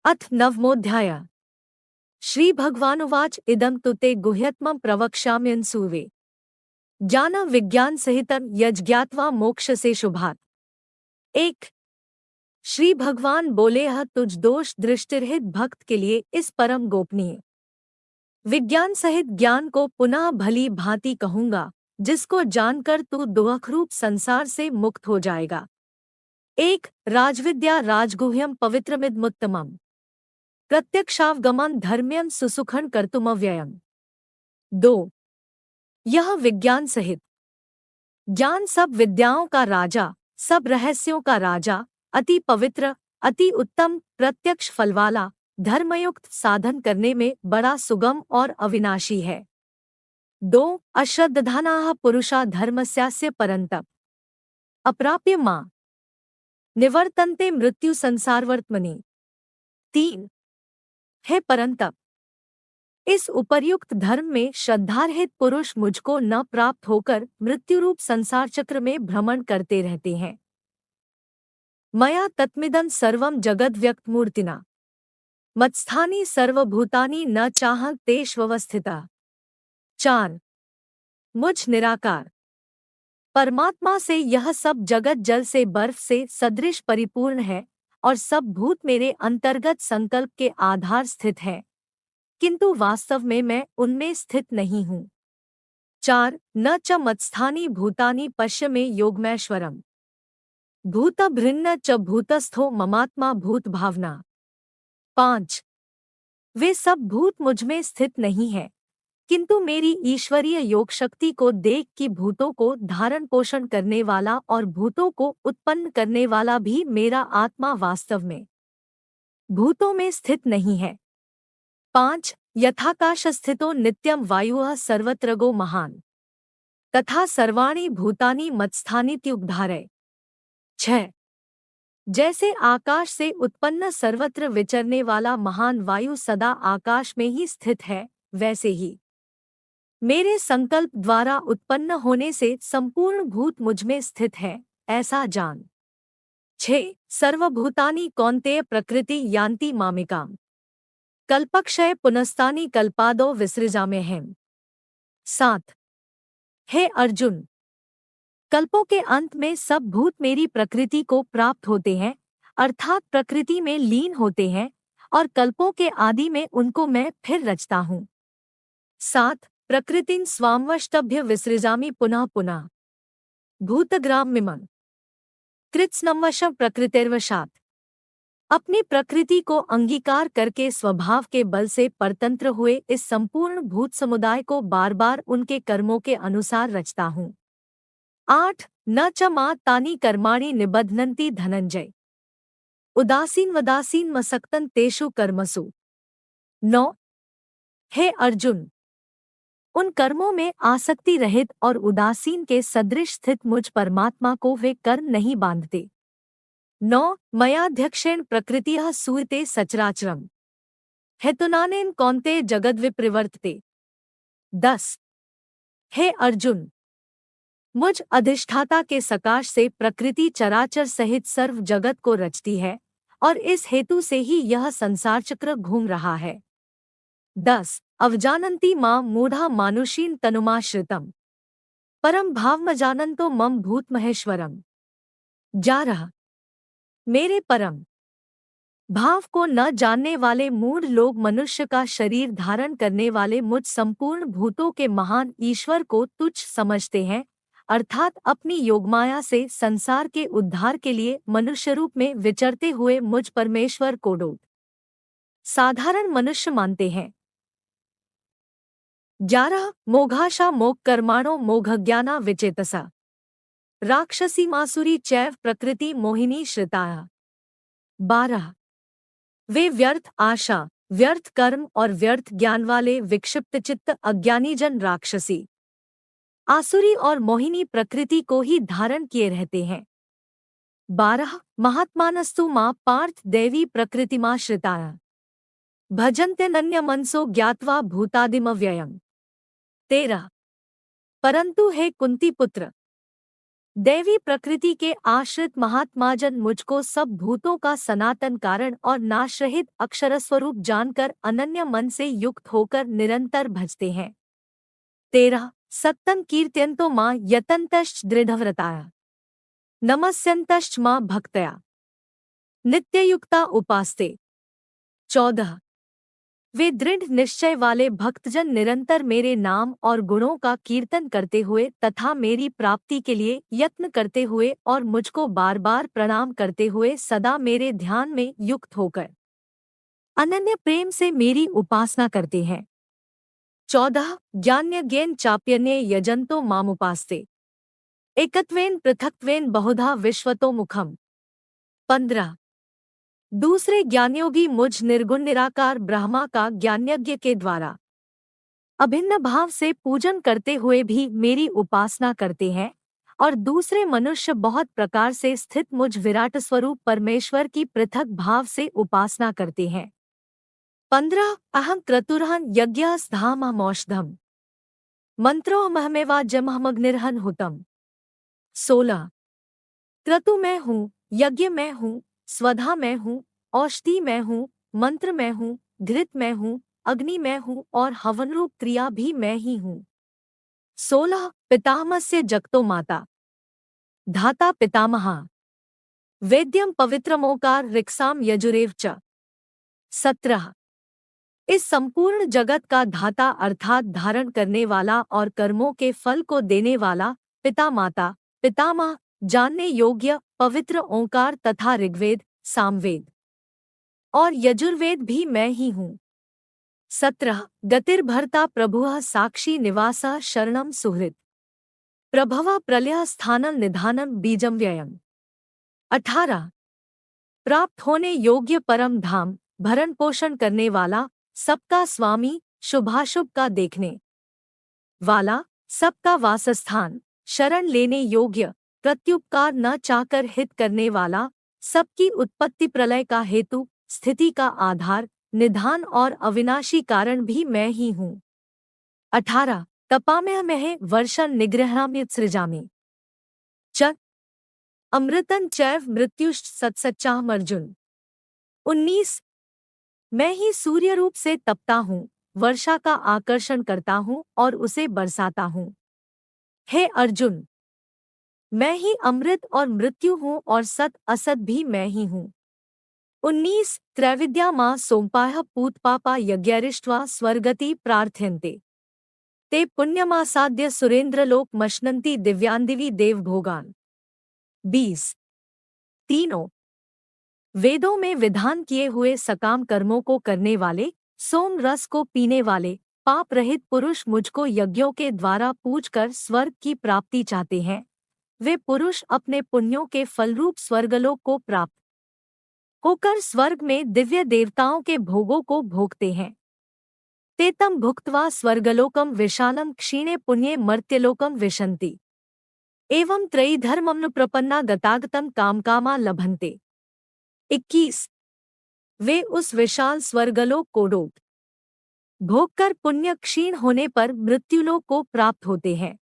अथ नवमोऽध्याय। श्रीभगवानुवाच इदं तु ते गुह्यत्मं प्रवक्ष्याम्यंसूवे ज्ञान विज्ञान सहितं यज्ञात्वा मोक्षसे शुभात्। एक। श्री भगवान बोले, यह तुझ दोष दृष्टिरहित भक्त के लिए इस परम गोपनीय विज्ञान सहित ज्ञान को पुनः भली भांति कहूंगा, जिसको जानकर तू दुःखरूप संसार से मुक्त हो जाएगा। एक। राजविद्या राजगुह्यम पवित्रमिदमुत्तमम् प्रत्यक्षावगमन धर्म्यम सुसुखन कर्तुमव्ययम्। 2। यह विज्ञान सहित ज्ञान सब विद्याओं का राजा, सब रहस्यों का राजा, अति पवित्र, अति उत्तम, प्रत्यक्ष फलवाला, धर्मयुक्त साधन करने में बड़ा सुगम और अविनाशी है। 2। अश्रद्धानाः पुरुषा धर्मस्यास्य परन्तप अप्राप्य मां निवर्तन्ते मृत्यु संसारवर्त्मनि। 3। हे परंतप, इस उपर्युक्त धर्म में श्रद्धारहित पुरुष मुझको न प्राप्त होकर मृत्युरूप संसार चक्र में भ्रमण करते रहते हैं। मया तत्मिदं सर्वं जगद व्यक्तमूर्तिना मत्स्थानि सर्वभूतानि न चाह तेष्वस्थिता। 4। मुझ निराकार परमात्मा से यह सब जगत जल से बर्फ से सदृश परिपूर्ण है और सब भूत मेरे अंतर्गत संकल्प के आधार स्थित है, किंतु वास्तव में मैं उनमें स्थित नहीं हूँ। 4। न च मत्स्थानि भूतानि पश्य में योगमैश्वरम् भूतभृन्न च भूतस्थो ममात्मा भूत भावना। 5। वे सब भूत मुझमें स्थित नहीं है, किंतु मेरी ईश्वरीय योग शक्ति को देख कि भूतों को धारण पोषण करने वाला और भूतों को उत्पन्न करने वाला भी मेरा आत्मा वास्तव में भूतों में स्थित नहीं है। 5। यथाकाश स्थितो नित्यं वायुः सर्वत्रगो महान् तथा सर्वाणि भूतानि मत्स्थानीत्युपधारय। 6। जैसे आकाश से उत्पन्न सर्वत्र विचरने वाला महान वायु सदा आकाश में ही स्थित है, वैसे ही मेरे संकल्प द्वारा उत्पन्न होने से संपूर्ण भूत मुझमें स्थित है, ऐसा जान। 6। सर्वभूतानि कौन्तेय प्रकृति यान्ति मामिकाम् कल्पक्षय पुनस्तानि कल्पादो विसृजाम्यहम्। 7। हे अर्जुन, कल्पों के अंत में सब भूत मेरी प्रकृति को प्राप्त होते हैं, अर्थात प्रकृति में लीन होते हैं, और कल्पों के आदि में उनको मैं फिर रचता हूँ। 7। प्रकृतिं स्वामवष्टभ्य विसृजामि पुनः पुनः भूतग्राममिमं कृत्स्नवशं प्रकृतिर्वशात्। अपनी प्रकृति को अंगीकार करके स्वभाव के बल से परतंत्र हुए इस संपूर्ण भूत समुदाय को बार बार उनके कर्मों के अनुसार रचता हूँ। 8। न च मा तानि कर्माणि निबध्नन्ति धनंजय उदासीन मसक्तन तेषु कर्मसु। 9। हे अर्जुन, उन कर्मों में आसक्ति रहित और उदासीन के सदृश स्थित मुझ परमात्मा को वे कर्म नहीं बांधते। 9। मयाध्यक्षेण प्रकृतिः सूयते सचराचरम् हेतुनानेन कौन्तेय जगद्विप्रवर्तते। 10। हे अर्जुन, मुझ अधिष्ठाता के सकाश से प्रकृति चराचर सहित सर्व जगत को रचती है, और इस हेतु से ही यह संसार चक्र घूम रहा है। 10। अवजानन्ति मां मूढ़ा मानुषीं तनुमाश्रितम् परम भावमजानन्तो मम भूत महेश्वरम्। 11। मेरे परम भाव को न जानने वाले मूढ़ लोग मनुष्य का शरीर धारण करने वाले मुझ संपूर्ण भूतों के महान ईश्वर को तुच्छ समझते हैं, अर्थात अपनी योगमाया से संसार के उद्धार के लिए मनुष्य रूप में विचरते हुए मुझ परमेश्वर को डोट साधारण मनुष्य मानते हैं। 11। मोघाशा मोघ कर्माणो मोघज्ञाना विचेतसा राक्षसी मासुरी चैव प्रकृति मोहिनी श्रिताः। 12। वे व्यर्थ आशा, व्यर्थ कर्म और व्यर्थ ज्ञान वाले विक्षिप्त चित्त अज्ञानी जन राक्षसी, आसुरी और मोहिनी प्रकृति को ही धारण किए रहते हैं। 12। महात्मानस्तु मां पार्थ दैवी प्रकृतिमाश्रिताः भजन्त्यनन्य मनसो ज्ञात्वा भूतादिमव्ययम्। 13। परंतु हे कुंती पुत्र, दैवी प्रकृति के आश्रित महात्माजन मुझको सब भूतों का सनातन कारण और नाशरहित अक्षरस्वरूप जानकर अनन्य मन से युक्त होकर निरंतर भजते हैं। 13 सत्तं कीर्तयन्तो मां यतन्तश्च दृढ़व्रताः नमस्यन्तश्च मां भक्त्या नित्ययुक्ता उपास्ते। 14 वे दृढ़ निश्चय वाले भक्तजन निरंतर मेरे नाम और गुणों का कीर्तन करते हुए तथा मेरी प्राप्ति के लिए यत्न करते हुए और मुझको बार बार प्रणाम करते हुए सदा मेरे ध्यान में युक्त होकर अनन्य प्रेम से मेरी उपासना करते हैं। 14 ज्ञान्यज्ञेन चाप्यन्ये यजन्तो मामुपास्ते एकत्वेन पृथक्त्वेन बहुधा विश्वतो मुखम। 15 दूसरे ज्ञानयोगी मुझ निर्गुण निराकार ब्रह्मा का ज्ञानयज्ञ के द्वारा अभिन्न भाव से पूजन करते हुए भी मेरी उपासना करते हैं और दूसरे मनुष्य बहुत प्रकार से स्थित मुझ विराट स्वरूप परमेश्वर की पृथक भाव से उपासना करते हैं। 15 अहं क्रतुर्हन यज्ञस्थामहमौषधम मंत्रोऽहमेवाजमहमग्निर्हन हुतम। 16 क्रतु मैं हूँ, यज्ञ मैं हूँ, स्वधा मैं हूँ, औषधि मैं हूँ, मंत्र मैं हूँ, घृत मैं हूँ, अग्नि मैं हूँ और हवनरूप क्रिया भी मैं ही हूँ। 16 पितामहस्य जगतो माता धाता पितामहा वेद्यम पवित्रमोकार ऋक्साम यजुरेव च। 17 इस संपूर्ण जगत का धाता अर्थात धारण करने वाला और कर्मों के फल को देने वाला पिता माता पितामह जानने योग्य पवित्र ओंकार तथा ऋग्वेद सामवेद और यजुर्वेद भी मैं ही हूँ। 17 गतिर्भर्ता प्रभुः साक्षी निवासः शरणं सुहृत् प्रभवा प्रलय स्थानं निधानं बीजं व्ययम्। 18 प्राप्त होने योग्य परम धाम भरण पोषण करने वाला सबका स्वामी शुभाशुभ का देखने वाला सबका वासस्थान शरण लेने योग्य प्रत्युपकार न चाहकर हित करने वाला सबकी उत्पत्ति प्रलय का हेतु स्थिति का आधार निधान और अविनाशी कारण भी मैं ही हूँ। 18 तपाम्यहमहे वर्षं निगृह्णाम्युत्सृजामि च अमृतं चैव मृत्युश्च सत्सच्चाहम् अर्जुन। 19 मैं ही सूर्य रूप से तपता हूँ वर्षा का आकर्षण करता हूँ और उसे बरसाता हूँ। हे अर्जुन मैं ही अमृत और मृत्यु हूँ और सत असत भी मैं ही हूँ। 19 त्रैविद्या मां सोमपाह पूतपापा यज्ञरिष्ट्वा स्वर्गति प्रार्थयन्ते ते पुण्यमासाद्य सुरेंद्रलोक मश्नन्ति दिव्यांदिवी देवभोगान। 20 तीनों वेदों में विधान किए हुए सकाम कर्मों को करने वाले सोम रस को पीने वाले पाप रहित पुरुष मुझको यज्ञों के द्वारा पूजकर स्वर्ग की प्राप्ति चाहते हैं। वे पुरुष अपने पुण्यों के फलरूप स्वर्गलोक को प्राप्त होकर स्वर्ग में दिव्य देवताओं के भोगों को भोगते हैं। तेतम भुक्त्वा स्वर्गलोकम विशालम क्षीणे पुण्ये मर्त्यलोकम विशन्ति एवं त्रयी धर्मम्नु प्रपन्ना गतागतम कामकामा लभन्ते। 21 वे उस विशाल स्वर्गलोक को रोग भोगकर पुण्य क्षीण होने पर मृत्युलोक को प्राप्त होते हैं।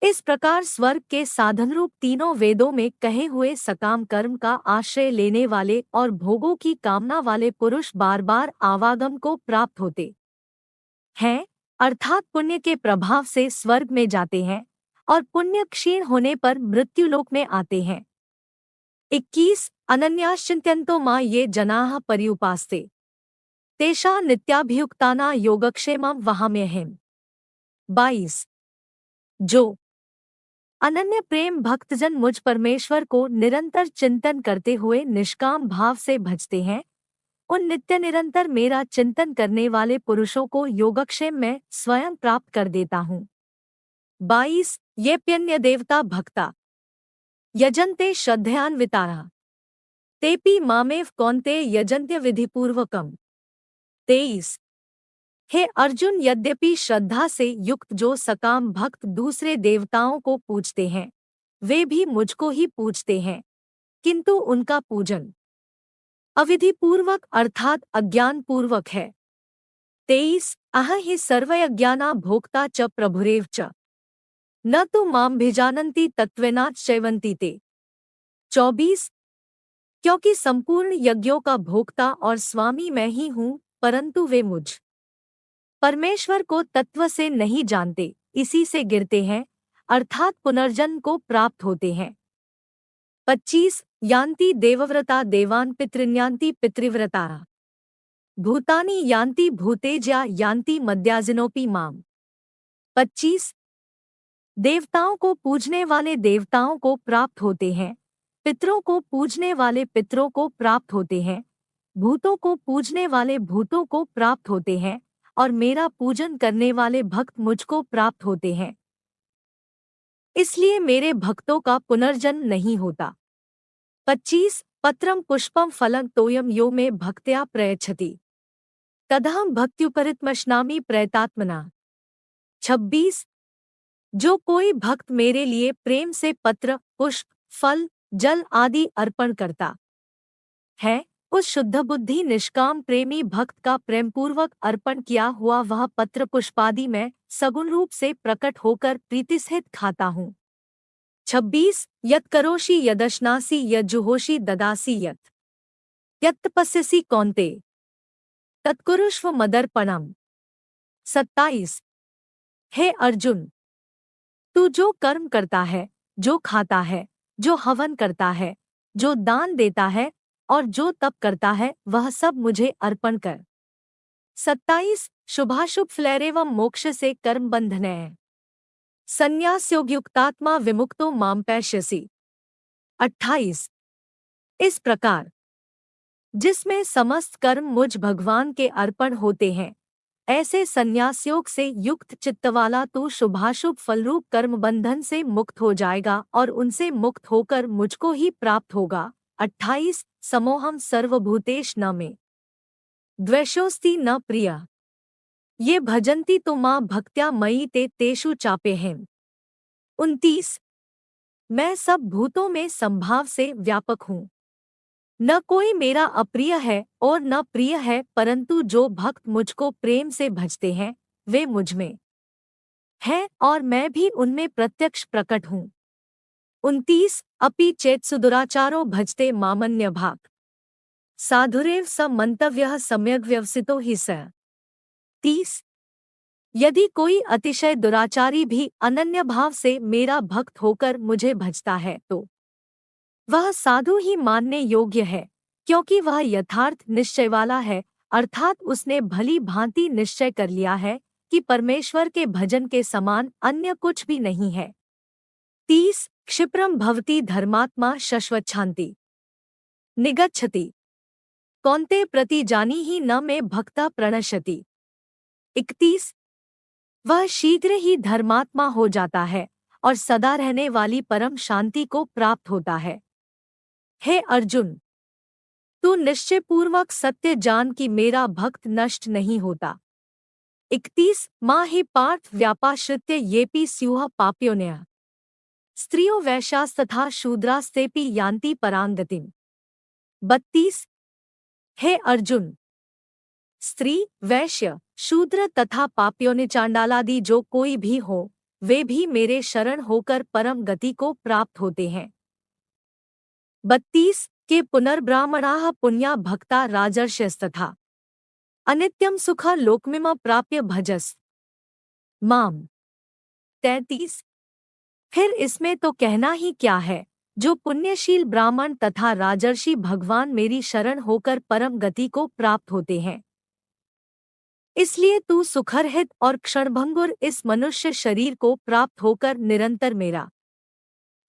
इस प्रकार स्वर्ग के साधनरूप तीनों वेदों में कहे हुए सकाम कर्म का आश्रय लेने वाले और भोगों की कामना वाले पुरुष बार बार आवागम को प्राप्त होते हैं अर्थात पुण्य के प्रभाव से स्वर्ग में जाते हैं और पुण्य क्षीण होने पर मृत्युलोक में आते हैं। 21 अनन्याश्चिन्त्यन्तो मां ये जनाः पर्युपास्ते तेषा नित्याभियुक्ताना योगक्षेमं वहाम्यहम्। 22 जो अनन्य प्रेम भक्तजन मुझ परमेश्वर को निरंतर चिंतन करते हुए निष्काम भाव से भजते हैं उन नित्य निरंतर मेरा चिंतन करने वाले पुरुषों को योगक्षेम में स्वयं प्राप्त कर देता हूँ। 22 येऽप्यन्य देवता भक्ता यजन्ते श्रद्धयान्विताः तेऽपि मामेव कौन्तेय यजन्त्य विधिपूर्वकम्। 23 हे अर्जुन यद्यपि श्रद्धा से युक्त जो सकाम भक्त दूसरे देवताओं को पूजते हैं वे भी मुझको ही पूजते हैं किंतु उनका पूजन अविधिपूर्वक अर्थात अज्ञानपूर्वक है। 23 अह हि सर्वयज्ञाना भोक्ता च प्रभुरेव च न तो माम भिजानन्ति तत्त्वेनाच्चैवन्ति ते। 24। क्योंकि संपूर्ण यज्ञों का भोक्ता और स्वामी मैं ही हूँ, परंतु वे मुझ परमेश्वर को तत्व से नहीं जानते, इसी से गिरते हैं, अर्थात पुनर्जन्म को प्राप्त होते हैं। 25। यान्ति देवव्रता देवान् पितृन्यान्ति पितृव्रता भूतानि यान्ति भूतेज्या यान्ति मद्याजिनोपि माम। 25। देवताओं को पूजने वाले देवताओं को प्राप्त होते हैं, पितरों को पूजने वाले पितरों को प्राप्त होते हैं, भूतों को पूजने वाले भूतों को प्राप्त होते हैं, और मेरा पूजन करने वाले भक्त मुझको प्राप्त होते हैं। इसलिए मेरे भक्तों का पुनर्जन्म नहीं होता। 25। पत्रम पुष्पम फलं तोयम यो मे भक्त्या प्रयच्छति तदहं भक्त्युपरितमश्नामि प्रयतात्मना। 26। जो कोई भक्त मेरे लिए प्रेम से पत्र, पुष्प, फल, जल आदि अर्पण करता है, उस शुद्ध बुद्धि निष्काम प्रेमी भक्त का प्रेमपूर्वक अर्पण किया हुआ वह पत्र पुष्पादि में सगुण रूप से प्रकट होकर प्रीतिसहित खाता हूँ। 26। यत् करोषि यदश्नासि यज्जुहोषि ददासि यत् तपस्यसि कौन्ते तत्कुरुष्व मदर्पणम्। 27। हे अर्जुन, तू जो कर्म करता है, जो खाता है, जो हवन करता है, जो दान देता है और जो तप करता है, वह सब मुझे अर्पण कर। 27। शुभाशुभ फ्लैरेवं मोक्ष से कर्म बंधनः संन्यासयोगयुक्तात्मा विमुक्तो माम पैष्यसि। 28। इस प्रकार जिसमें समस्त कर्म मुझ भगवान के अर्पण होते हैं, ऐसे संन्यासयोग से युक्त चित्तवाला तू शुभाशुभ फलरूप कर्म बंधन से मुक्त हो जाएगा और उनसे मुक्त होकर मुझको ही प्राप्त होगा। 28। समोहम सर्वभूतेश न मे द्वेषोस्ति न प्रिय ये भजन्ति तो मां भक्त्या मयि ते तेषु चापेहम्। 29। मैं सब भूतों में संभाव से व्यापक हूँ, न कोई मेरा अप्रिय है और न प्रिय है, परंतु जो भक्त मुझको प्रेम से भजते हैं वे मुझ में हैं और मैं भी उनमें प्रत्यक्ष प्रकट हूँ। 29। अपि चेत् सुदुराचारो भजते मामन्य भाग साधुरेव स मंतव्यः सम्यग् व्यवसितो हि स। 30। यदि कोई अतिशय दुराचारी भी अनन्य भाव से मेरा भक्त होकर मुझे भजता है तो वह साधु ही मानने योग्य है, क्योंकि वह यथार्थ निश्चय वाला है, अर्थात उसने भली भांति निश्चय कर लिया है कि परमेश्वर के भजन के समान अन्य कुछ भी नहीं है। 30। क्षिप्रम भवति धर्मात्मा शश्वच्छान्ति निगच्छति कौन्ते प्रति जानी ही न मे भक्ता प्रणश्यति। 31। वह शीघ्र ही धर्मात्मा हो जाता है और सदा रहने वाली परम शांति को प्राप्त होता है। हे अर्जुन, तू निश्चयपूर्वक सत्य जान कि मेरा भक्त नष्ट नहीं होता। 31। मां हि पार्थ व्यापाश्रित्य येपि स्युः पाप्योन्यः स्त्रियो वैश्यास्तथा शूद्रास्तेपि यान्ति परांगतिम्। 32। हे अर्जुन, स्त्री, वैश्य, शूद्र तथा पाप्यों चांडालादि जो कोई भी हो, वे भी मेरे शरण होकर परम गति को प्राप्त होते हैं। 32। के पुनर्ब्राह्मणाः पुण्या भक्ता राजर्षयस्तथा अनित्यं सुख लोकमिम प्राप्य भजस माम। 33। फिर इसमें तो कहना ही क्या है, जो पुण्यशील ब्राह्मण तथा राजर्षि भगवान मेरी शरण होकर परम गति को प्राप्त होते हैं। इसलिए तू सुखरहित और क्षणभंगुर इस मनुष्य शरीर को प्राप्त होकर निरंतर मेरा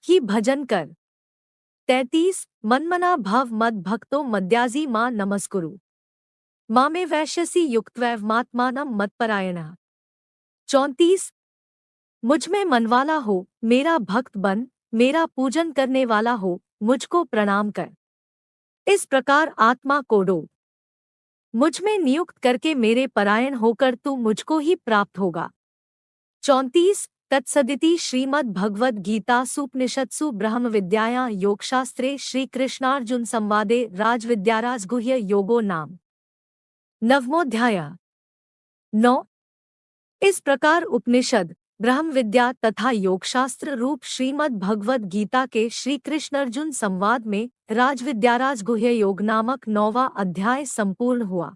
ही भजन कर। 33। मन्मना भव मद भक्तो मद्याजी मां नमस्कुरु मामे वैश्यसि युक्त्वैवमात्मानं मत्परायणः। 34। मुझ में मनवाला हो, मेरा भक्त बन, मेरा पूजन करने वाला हो, मुझको प्रणाम कर। इस प्रकार आत्मा को डो मुझ में नियुक्त करके मेरे परायण होकर तू मुझको ही प्राप्त होगा। 34। तत्सदिति श्रीमद् भगवद गीता सुपनिषत्सु ब्रह्म विद्यायां योगशास्त्रे श्री कृष्णार्जुन संवादे राजविद्याराज गुह्य योगो नाम 9वां अध्याय। 9। इस प्रकार उपनिषद ब्रह्म विद्या तथा योगशास्त्र रूप श्रीमद् भगवद गीता के श्री कृष्ण अर्जुन संवाद में राजविद्याराज गुह्य योग नामक 9वां अध्याय संपूर्ण हुआ।